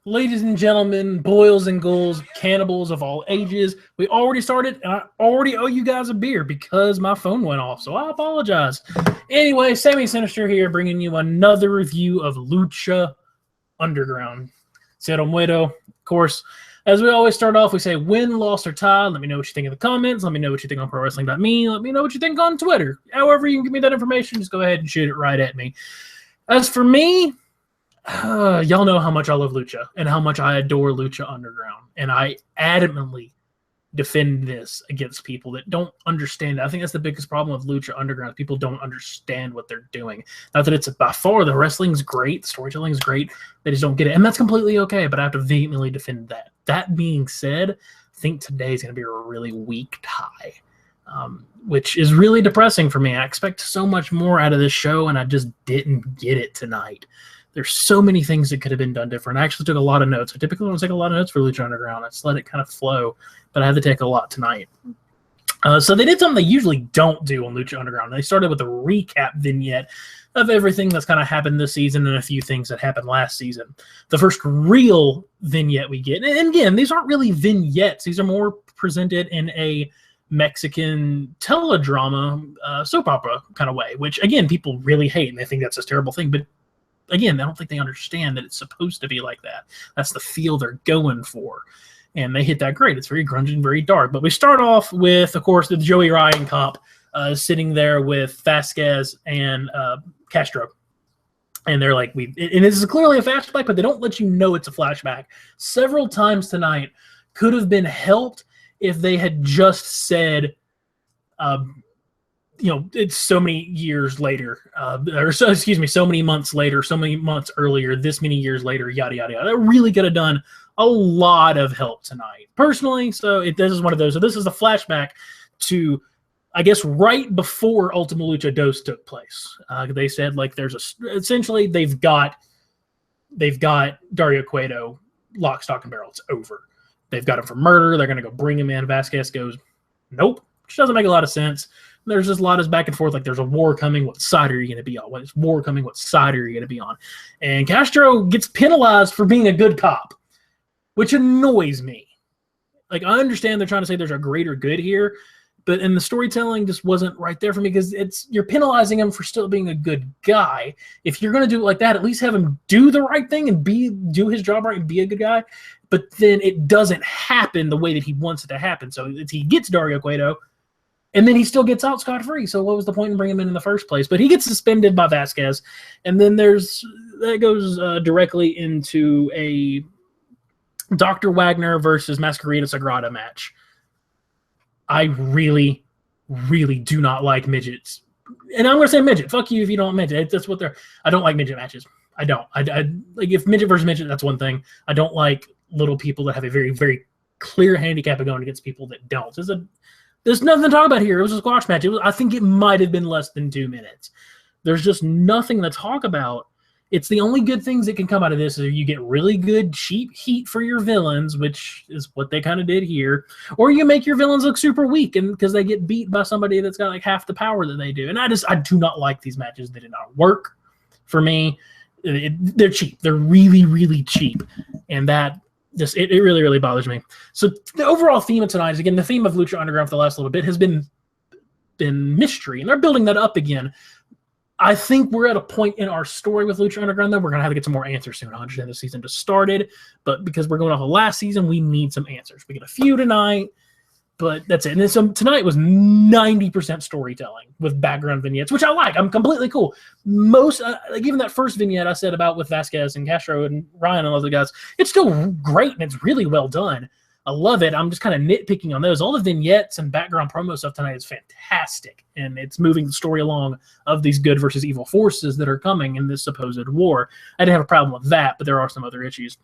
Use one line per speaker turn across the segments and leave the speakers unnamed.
Ladies and gentlemen, boils and ghouls, cannibals of all ages, we already started, and I already owe you guys a beer because my phone went off, so I apologize. Anyway, Sammy Sinister here, bringing you another review of Lucha Underground. Cero Muerto. Of course, as we always start off, we say win, lost, or tie. Let me know what you think in the comments. Let me know what you think on ProWrestling.me. Let me know what you think on Twitter. However you can give me that information, just go ahead and shoot it right at me. As for me, y'all know how much I love Lucha and how much I adore Lucha Underground. And I adamantly defend this against people that don't understand it. I think that's the biggest problem with Lucha Underground. People don't understand what they're doing. Not that it's by far the wrestling's great, the storytelling's great. They just don't get it. And that's completely okay, but I have to vehemently defend that. That being said, I think today's going to be a really weak tie, which is really depressing for me. I expect so much more out of this show, and I just didn't get it tonight. There's so many things that could have been done different. I actually took a lot of notes. I typically don't take a lot of notes for Lucha Underground. I just let it kind of flow, but I had to take a lot tonight. So they did something they usually don't do on Lucha Underground. They started with a recap vignette of everything that's kind of happened this season and a few things that happened last season. The first real vignette we get, and again, these aren't really vignettes. These are more presented in a Mexican teledrama, soap opera kind of way, which, again, people really hate, and they think that's a terrible thing, but again, I don't think they understand that it's supposed to be like that. That's the feel they're going for. And they hit that great. It's very grungy and very dark. But we start off with, of course, the Joey Ryan cop sitting there with Vasquez and Castro. And they're like, and this is clearly a flashback, but they don't let you know it's a flashback. Several times tonight could have been helped if they had just said, it's so many years later, so many months later, so many months earlier, this many years later, yada, yada, yada. That really could have done a lot of help tonight, personally. So this is one of those. So this is a flashback to, I guess, right before Ultima Lucha Dos took place. They said, like, essentially they've got Dario Cueto lock, stock, and barrel. It's over. They've got him for murder. They're going to go bring him in. Vasquez goes, nope, which doesn't make a lot of sense. There's just a lot of back and forth, like there's a war coming, what side are you going to be on? When it's war coming, what side are you going to be on? And Castro gets penalized for being a good cop, which annoys me. Like, I understand they're trying to say there's a greater good here, but in the storytelling just wasn't right there for me, because you're penalizing him for still being a good guy. If you're going to do it like that, at least have him do the right thing and do his job right and be a good guy. But then it doesn't happen the way that he wants it to happen. So he gets Dario Cueto, and then he still gets out scot-free. So what was the point in bringing him in the first place? But he gets suspended by Vasquez. And then that goes directly into a Dr. Wagner versus Masquerita Sagrada match. I really, really do not like midgets. And I'm going to say midget. Fuck you if you don't midget. That's what I don't like midget matches. I don't. I like, if midget versus midget, that's one thing. I don't like little people that have a very, very clear handicap of going against people that don't. There's nothing to talk about here. It was a squash match. I think it might have been less than 2 minutes. There's just nothing to talk about. It's the only good things that can come out of this is you get really good, cheap heat for your villains, which is what they kind of did here. Or you make your villains look super weak and because they get beat by somebody that's got like half the power that they do. And I do not like these matches. They did not work for me. They're cheap. They're really, really cheap. And that it really, really bothers me. So the overall theme of tonight is, again, the theme of Lucha Underground for the last little bit has been mystery, and they're building that up again. I think we're at a point in our story with Lucha Underground that we're going to have to get some more answers soon. I understand the season just started, but because we're going off of last season, we need some answers. We get a few tonight, but that's it. And then tonight was 90% storytelling with background vignettes, which I like. I'm completely cool. Most, like even that first vignette I said about with Vasquez and Castro and Ryan and all those guys, it's still great and it's really well done. I love it. I'm just kind of nitpicking on those. All the vignettes and background promo stuff tonight is fantastic, and it's moving the story along of these good versus evil forces that are coming in this supposed war. I didn't have a problem with that, but there are some other issues.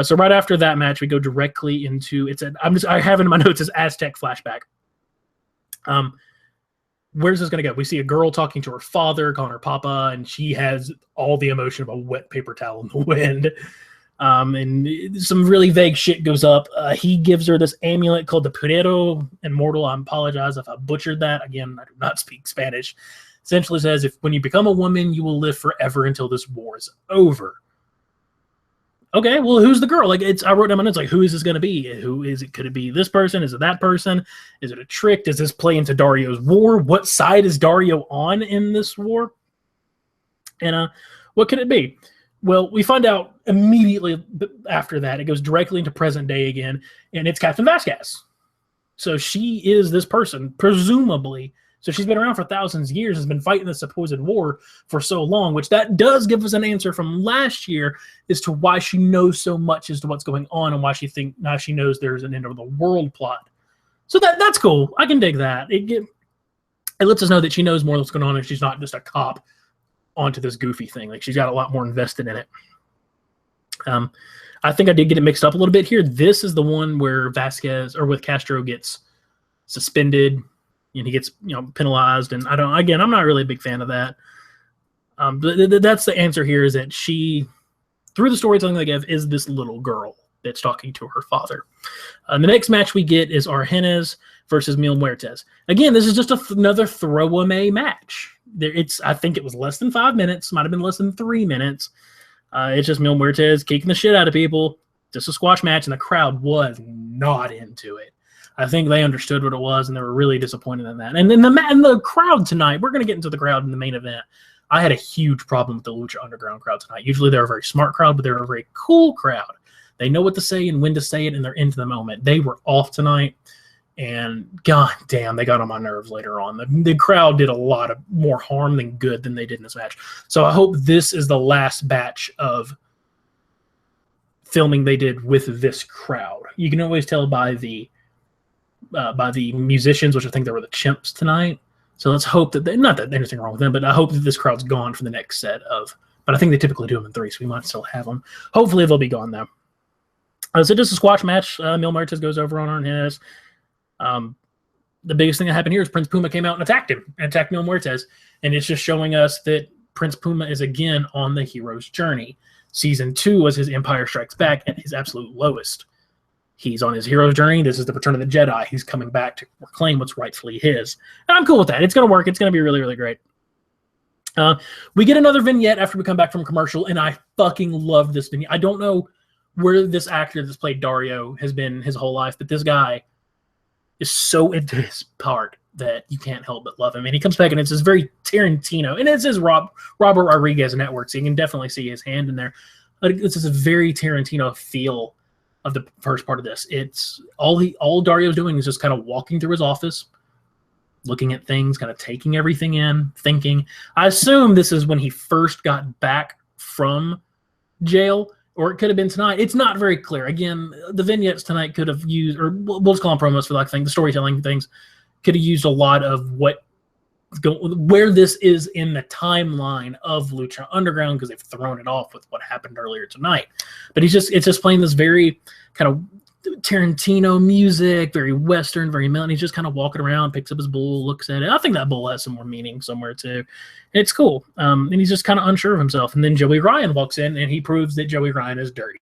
So right after that match, we go directly into I have in my notes as Aztec flashback. Where's this going to go? We see a girl talking to her father, calling her Papa, and she has all the emotion of a wet paper towel in the wind. And some really vague shit goes up. He gives her this amulet called the Purero Immortal. I apologize if I butchered that. Again, I do not speak Spanish. Essentially says, when you become a woman, you will live forever until this war is over. okay, well, who's the girl? Like, I wrote down my notes, like, who is this going to be? Who is it? Could it be this person? Is it that person? Is it a trick? Does this play into Dario's war? What side is Dario on in this war? And what could it be? Well, we find out immediately after that. It goes directly into present day again, and it's Captain Vasquez. So she is this person, presumably. So she's been around for thousands of years, has been fighting the supposed war for so long, which that does give us an answer from last year as to why she knows so much as to what's going on and why now she knows there's an end of the world plot. So that's cool. I can dig that. It lets us know that she knows more of what's going on and she's not just a cop onto this goofy thing. Like, she's got a lot more invested in it. I think I did get it mixed up a little bit here. This is the one where with Castro gets suspended and he gets, penalized. And I'm not really a big fan of that. But that's the answer here, is that she, through the storytelling they give, is this little girl that's talking to her father. The next match we get is Argenez versus Mil Muertes. Again, this is just another throwaway match. I think it was less than 5 minutes, might have been less than 3 minutes. It's just Mil Muertes kicking the shit out of people. Just a squash match, and the crowd was not into it. I think they understood what it was, and they were really disappointed in that. And then the crowd tonight, we're going to get into the crowd in the main event. I had a huge problem with the Lucha Underground crowd tonight. Usually they're a very smart crowd, but they're a very cool crowd. They know what to say and when to say it, and they're into the moment. They were off tonight, and god damn, they got on my nerves later on. The crowd did a lot of more harm than good than they did in this match. So I hope this is the last batch of filming they did with this crowd. You can always tell by the musicians, which I think they were the Chimps tonight. So let's hope that not that there's anything wrong with them, but I hope that this crowd's gone for the next set of. But I think they typically do them in 3, so we might still have them. Hopefully they'll be gone though. So just a squash match. Mil Muertes goes over on Argenez. The biggest thing that happened here is Prince Puma came out and attacked Mil Muertes, and it's just showing us that Prince Puma is again on the hero's journey. Season 2 was his Empire Strikes Back at his absolute lowest. He's on his hero's journey. This is the Return of the Jedi. He's coming back to reclaim what's rightfully his. And I'm cool with that. It's going to work. It's going to be really, really great. We get another vignette after we come back from commercial, and I fucking love this vignette. I don't know where this actor that's played Dario has been his whole life, but this guy is so into his part that you can't help but love him. And he comes back, and it's this very Tarantino, and it's his Robert Rodriguez network, so you can definitely see his hand in there. But it's just a very Tarantino feel of the first part of this. It's all Dario's doing is just kind of walking through his office, looking at things, kind of taking everything in, thinking. I assume this is when he first got back from jail, or it could have been tonight. It's not very clear. Again, the vignettes tonight could have used, or we'll just call them promos for like the storytelling things, could have used a lot of where this is in the timeline of Lucha Underground, because they've thrown it off with what happened earlier tonight. But it's just playing this very kind of Tarantino music, very Western, very mellow. He's just kind of walking around, picks up his bull, looks at it. I think that bull has some more meaning somewhere too. It's cool. And he's just kind of unsure of himself. And then Joey Ryan walks in, and he proves that Joey Ryan is dirty.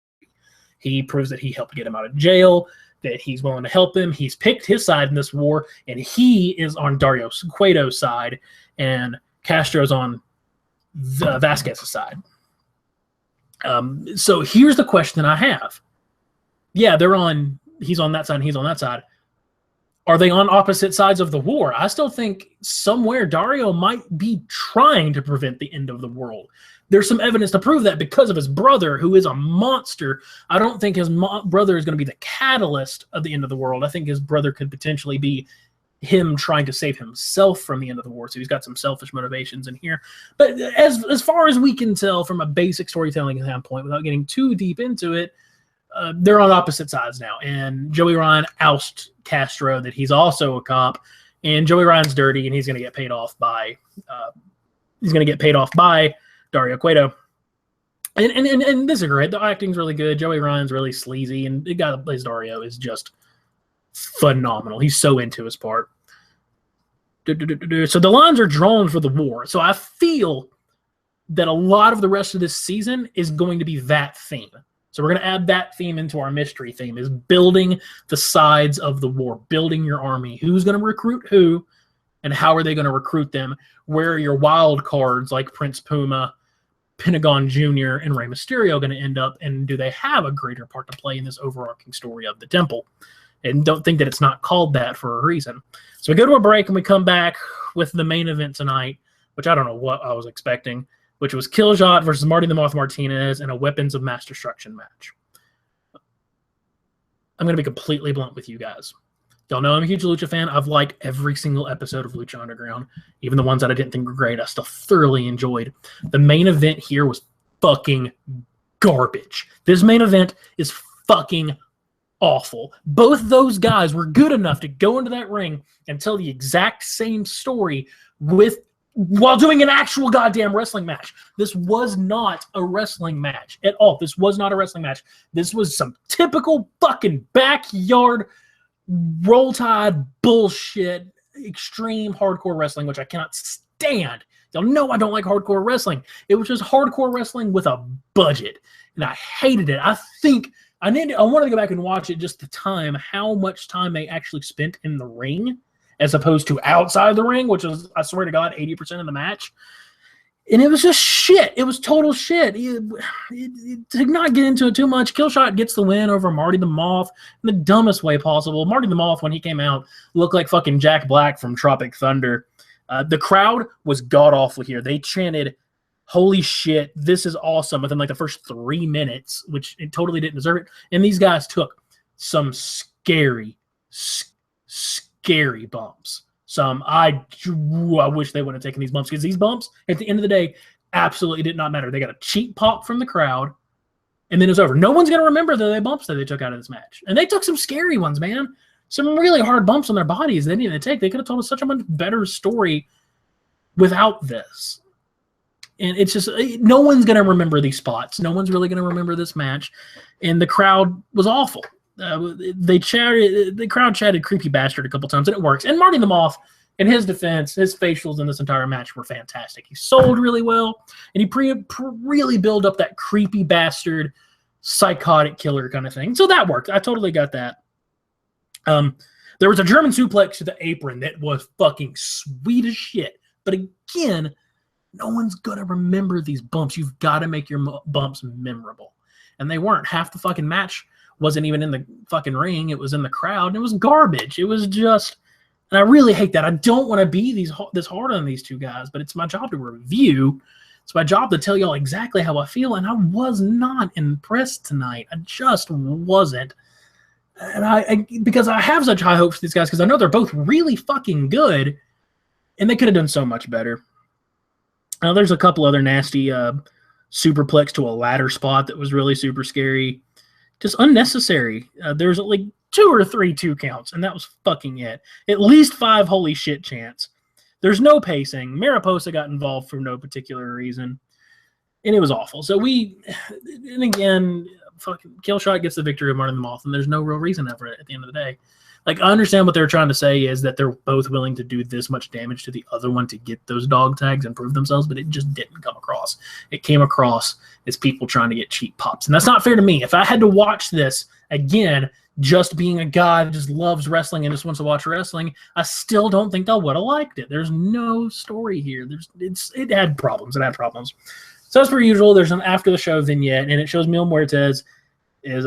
He proves that he helped get him out of jail, that he's willing to help him. He's picked his side in this war, and he is on Dario Cueto's side, and Castro's on Vasquez's side. So here's the question I have. Yeah, he's on that side and he's on that side. Are they on opposite sides of the war? I still think somewhere Dario might be trying to prevent the end of the world. There's some evidence to prove that because of his brother, who is a monster. I don't think his brother is going to be the catalyst of the end of the world. I think his brother could potentially be him trying to save himself from the end of the war. So he's got some selfish motivations in here. But as far as we can tell from a basic storytelling standpoint, without getting too deep into it, they're on opposite sides now. And Joey Ryan ousts Castro that he's also a cop, and Joey Ryan's dirty, and he's going to get paid off by Dario Cueto. And this is great. The acting's really good. Joey Ryan's really sleazy, and the guy that plays Dario is just phenomenal. He's so into his part. So the lines are drawn for the war. So I feel that a lot of the rest of this season is going to be that theme. So we're going to add that theme into our mystery theme, is building the sides of the war, building your army. Who's going to recruit who, and how are they going to recruit them? Where are your wild cards like Prince Puma? Pentagon Jr. and Rey Mysterio going to end up, and do they have a greater part to play in this overarching story of the Temple? And don't think that it's not called that for a reason. So we go to a break, and we come back with the main event tonight, which I don't know what I was expecting, which was Killshot versus Marty the Moth Martinez in a Weapons of Mass Destruction match. I'm going to be completely blunt with you guys. Y'all know I'm a huge Lucha fan. I've liked every single episode of Lucha Underground. Even the ones that I didn't think were great, I still thoroughly enjoyed. The main event here was fucking garbage. This main event is fucking awful. Both those guys were good enough to go into that ring and tell the exact same story while doing an actual goddamn wrestling match. This was not a wrestling match at all. This was not a wrestling match. This was some typical fucking backyard Roll Tide bullshit, extreme hardcore wrestling, which I cannot stand. Y'all know I don't like hardcore wrestling. It was just hardcore wrestling with a budget, and I hated it. I think I wanted to go back and watch it just the time, how much time they actually spent in the ring as opposed to outside the ring, which is, I swear to God, 80% of the match. And it was just shit. It was total shit. To not get into it too much, Killshot gets the win over Marty the Moth in the dumbest way possible. Marty the Moth, when he came out, looked like fucking Jack Black from Tropic Thunder. The crowd was god-awful here. They chanted, "Holy shit, this is awesome," within like the first 3 minutes, which it totally didn't deserve it. And these guys took some scary bumps. I wish they wouldn't have taken these bumps, because these bumps, at the end of the day, absolutely did not matter. They got a cheap pop from the crowd, and then it was over. No one's going to remember the bumps that they took out of this match. And they took some scary ones, man. Some really hard bumps on their bodies they didn't even take. They could have told us such a much better story without this. And it's just, no one's going to remember these spots. No one's really going to remember this match. And the crowd was awful. The crowd chatted "creepy bastard" a couple times, and it works. And Marty the Moth, in his defense, his facials in this entire match were fantastic. He sold really well, and he really built up that creepy bastard, psychotic killer kind of thing. So that worked. I totally got that. There was a German suplex to the apron that was fucking sweet as shit. But again, no one's going to remember these bumps. You've got to make your bumps memorable. And they weren't. Half the fucking match wasn't even in the fucking ring. It was in the crowd, and it was garbage. It was just, and I really hate that. I don't want to be this hard on these two guys, but it's my job to review. It's my job to tell y'all exactly how I feel, and I was not impressed tonight. I just wasn't. And because I have such high hopes for these guys, because I know they're both really fucking good, and they could have done so much better. There's a couple other nasty superplex to a ladder spot that was really super scary. Just unnecessary. There's like 2 or 3 2 counts, and that was fucking it. At least 5 holy shit chants. There's no pacing. Mariposa got involved for no particular reason, and it was awful. So and again, fucking Killshot gets the victory of Marty the Moth, and there's no real reason for it at the end of the day. Like, I understand what they're trying to say is that they're both willing to do this much damage to the other one to get those dog tags and prove themselves, but it just didn't come across. It came across as people trying to get cheap pops, and that's not fair to me. If I had to watch this, again, just being a guy that just loves wrestling and just wants to watch wrestling, I still don't think I would have liked it. There's no story here. It had problems. It had problems. So as per usual, there's an after the show vignette, and it shows Mil Muertes is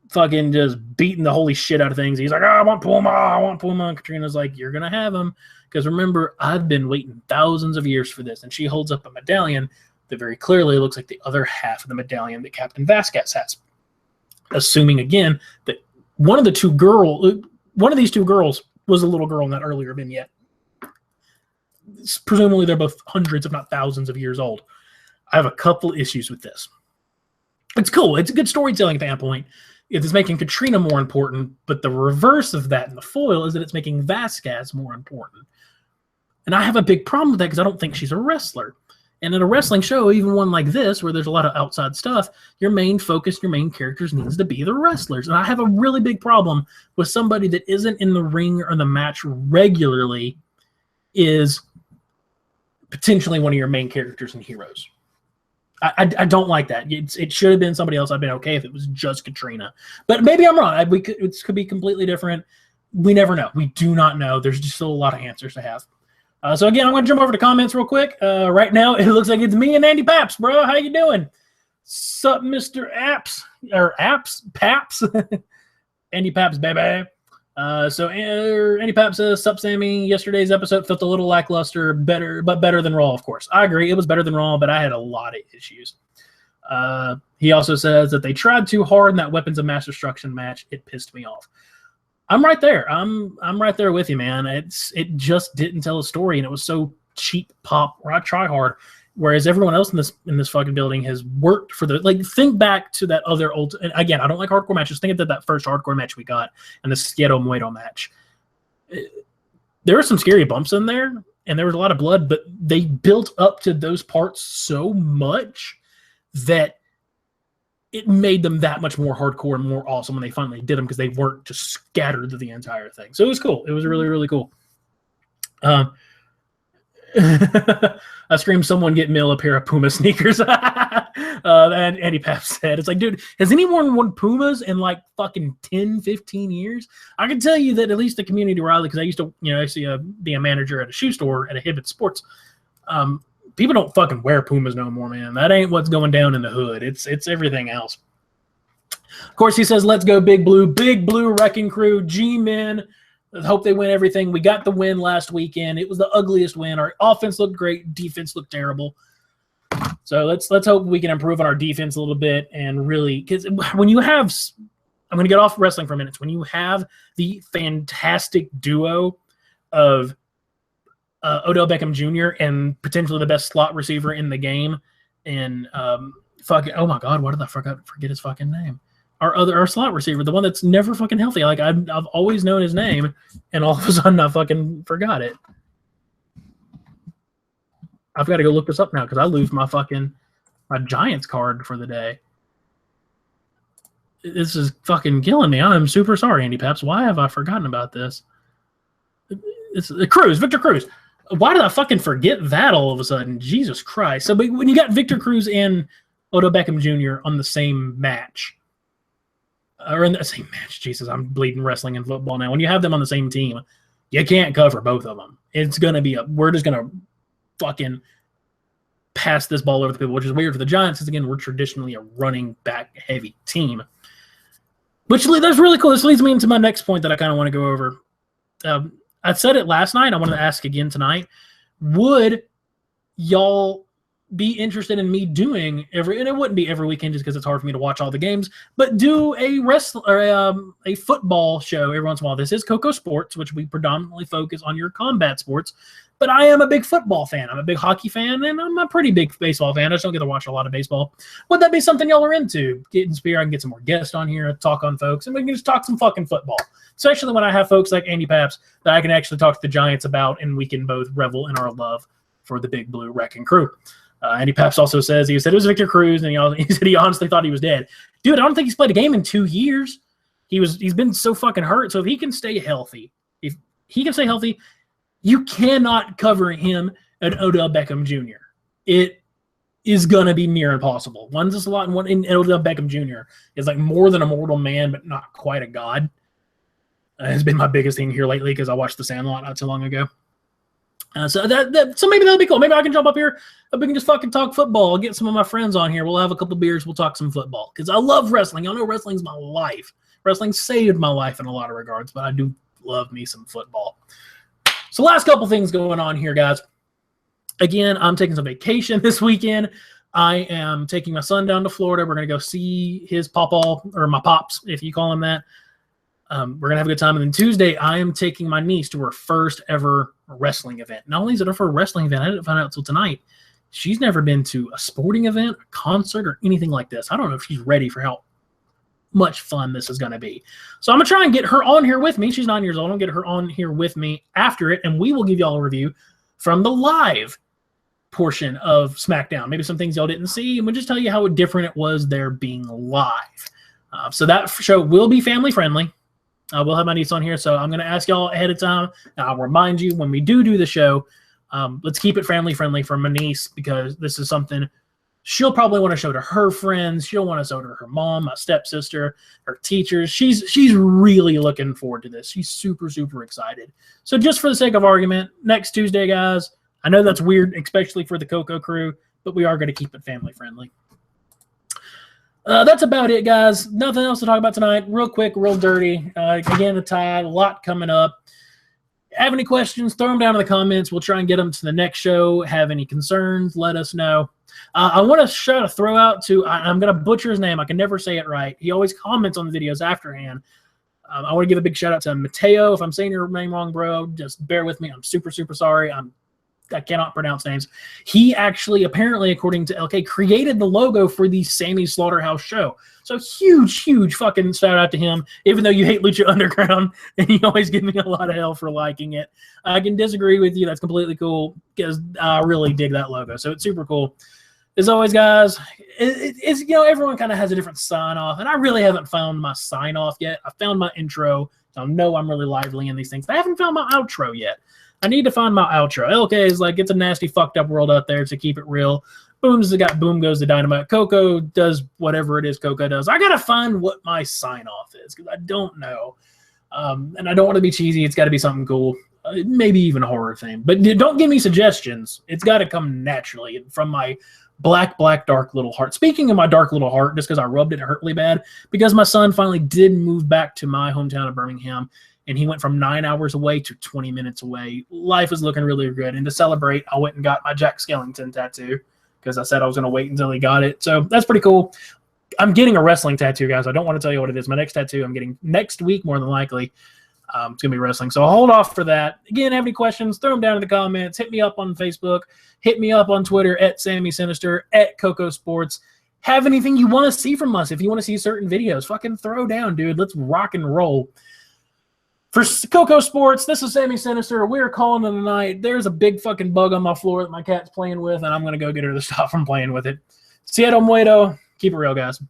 fucking just beating the holy shit out of things. He's like, I want Puma. And Katrina's like, you're going to have him. Because remember, I've been waiting thousands of years for this. And she holds up a medallion that very clearly looks like the other half of the medallion that Captain Vasquez has. Assuming, again, that one of these two girls was a little girl in that earlier vignette. Presumably, they're both hundreds, if not thousands of years old. I have a couple issues with this. It's cool. It's a good storytelling standpoint. It's making Katrina more important, but the reverse of that in the foil is that it's making Vasquez more important. And I have a big problem with that because I don't think she's a wrestler. And in a wrestling show, even one like this, where there's a lot of outside stuff, your main focus, your main characters needs to be the wrestlers. And I have a really big problem with somebody that isn't in the ring or the match regularly is potentially one of your main characters and heroes. I don't like that. It should have been somebody else. I'd been okay if it was just Katrina. But maybe I'm wrong. It could be completely different. We never know. We do not know. There's just still a lot of answers to have. So again, I'm going to jump over to comments real quick. Right now, it looks like it's me and Andy Paps, bro. How you doing? Sup, Mr. Paps? Andy Paps, baby. So Andy Paps says, sup, Sammy. Yesterday's episode felt a little lackluster, but better than Raw, of course. I agree. It was better than Raw, but I had a lot of issues. He also says that they tried too hard in that Weapons of Mass Destruction match. It pissed me off. I'm right there. I'm right there with you, man. It just didn't tell a story, and it was so cheap pop. Or I try hard, whereas everyone else in this fucking building has worked for the Think back to that other old. And again, I don't like hardcore matches. Think of that first hardcore match we got and the Skieto Muerto match. There were some scary bumps in there, and there was a lot of blood, but they built up to those parts so much that it made them that much more hardcore and more awesome when they finally did them, because they weren't just scattered through the entire thing. So it was cool. It was really, really cool. I screamed, someone get Mill a pair of Puma sneakers. And Andy Pap said, it's like, dude, has anyone worn Pumas in like fucking 10, 15 years? I can tell you that at least the community rally, because I used to, be a manager at a shoe store at a Hibbett Sports. People don't fucking wear Pumas no more, man. That ain't what's going down in the hood. It's everything else. Of course, he says, let's go Big Blue Wrecking Crew, G-Men. Let's hope they win everything. We got the win last weekend. It was the ugliest win. Our offense looked great. Defense looked terrible. So let's hope we can improve on our defense a little bit, and really, because when you have, I'm going to get off wrestling for a minute. When you have the fantastic duo of Odell Beckham Jr. and potentially the best slot receiver in the game, and oh my God, why did I forget his fucking name? Our slot receiver, the one that's never fucking healthy. Like I've always known his name, and all of a sudden I fucking forgot it. I've got to go look this up now because I lose my Giants card for the day. This is fucking killing me. I'm super sorry, Andy Paps. Why have I forgotten about this? It's Victor Cruz. Why did I fucking forget that all of a sudden? Jesus Christ. So when you got Victor Cruz and Odell Beckham Jr. on the same match, or in the same match, Jesus, I'm bleeding wrestling and football now. When you have them on the same team, you can't cover both of them. It's going to be we're just going to fucking pass this ball over to people, which is weird for the Giants, because again, we're traditionally a running back heavy team. Which that's really cool. This leads me into my next point that I kind of want to go over. I said it last night. I wanted to ask again tonight. Would y'all be interested in me doing and it wouldn't be every weekend just because it's hard for me to watch all the games, but do a football show every once in a while. This is KocoSports, which we predominantly focus on your combat sports, but I am a big football fan. I'm a big hockey fan, and I'm a pretty big baseball fan. I just don't get to watch a lot of baseball. Would that be something y'all are into? Get inspired. I can get some more guests on here, talk on folks, and we can just talk some fucking football. Especially when I have folks like Andy Paps that I can actually talk to the Giants about, and we can both revel in our love for the Big Blue Wrecking Crew. Andy Paps also says, he said it was Victor Cruz, and he said he honestly thought he was dead. Dude, I don't think he's played a game in 2 years. He's been so fucking hurt. So if he can stay healthy, you cannot cover him and Odell Beckham Jr. It is gonna be near impossible. One's just a lot, and one in Odell Beckham Jr. is like more than a mortal man, but not quite a god. Has been my biggest thing here lately because I watched The Sandlot not too long ago. So maybe that'll be cool. Maybe I can jump up here and we can just fucking talk football. I'll get some of my friends on here. We'll have a couple beers. We'll talk some football because I love wrestling. Y'all know wrestling's my life. Wrestling saved my life in a lot of regards, but I do love me some football. So last couple things going on here, guys. Again, I'm taking some vacation this weekend. I am taking my son down to Florida. We're going to go see his pawpaw, or my pops, if you call him that. We're going to have a good time. And then Tuesday, I am taking my niece to her first ever wrestling event. Not only is it her first wrestling event, I didn't find out until tonight. She's never been to a sporting event, a concert, or anything like this. I don't know if she's ready for how much fun this is going to be. So I'm going to try and get her on here with me. She's 9 years old. I'll get her on here with me after it, and we will give y'all a review from the live portion of SmackDown. Maybe some things y'all didn't see, and we'll just tell you how different it was there being live. So that show will be family friendly. We'll have my niece on here, so I'm going to ask y'all ahead of time. I'll remind you when we do the show, let's keep it family friendly for my niece, because this is something She'll probably want to show to her friends. She'll want to show to her mom, my stepsister, her teachers. She's really looking forward to this. She's super, super excited. So just for the sake of argument, next Tuesday, guys, I know that's weird, especially for the Koco crew, but we are going to keep it family friendly. That's about it, guys. Nothing else to talk about tonight. Real quick, real dirty. Again, the tide, a lot coming up. Have any questions, throw them down in the comments. We'll try and get them to the next show. Have any concerns, let us know. I want to shout a throw out to, I'm going to butcher his name. I can never say it right. He always comments on the videos afterhand. I want to give a big shout out to Mateo. If I'm saying your name wrong, bro, just bear with me. I'm super, super sorry. I cannot pronounce names. He actually, apparently, according to LK, created the logo for the Sammy SlaughterHouse show. So huge, huge fucking shout out to him, even though you hate Lucha Underground and you always give me a lot of hell for liking it. I can disagree with you. That's completely cool because I really dig that logo. So it's super cool. As always, guys, it's, you know, everyone kind of has a different sign-off, and I really haven't found my sign-off yet. I found my intro, so I know I'm really lively in these things. I haven't found my outro yet. I need to find my outro. LK is like, it's a nasty, fucked up world out there, so keep it real. Boom's got boom goes the dynamite. Koco does whatever it is Koco does. I got to find what my sign-off is because I don't know. And I don't want to be cheesy. It's got to be something cool. Maybe even a horror theme. But don't give me suggestions. It's got to come naturally from my black, dark little heart. Speaking of my dark little heart, just because I rubbed it hurt really bad, because my son finally did move back to my hometown of Birmingham, and he went from 9 hours away to 20 minutes away. Life is looking really good. And to celebrate, I went and got my Jack Skellington tattoo because I said I was going to wait until he got it. So that's pretty cool. I'm getting a wrestling tattoo, guys. I don't want to tell you what it is. My next tattoo I'm getting next week, more than likely. It's going to be wrestling. So I'll hold off for that. Again, have any questions, throw them down in the comments. Hit me up on Facebook. Hit me up on Twitter at Sammy Sinister, at KocoSports. Have anything you want to see from us. If you want to see certain videos, fucking throw down, dude. Let's rock and roll. For KocoSports, this is Sammy Sinister. We're calling it a night. There's a big fucking bug on my floor that my cat's playing with, and I'm going to go get her to stop from playing with it. Cierto muerto. Keep it real, guys.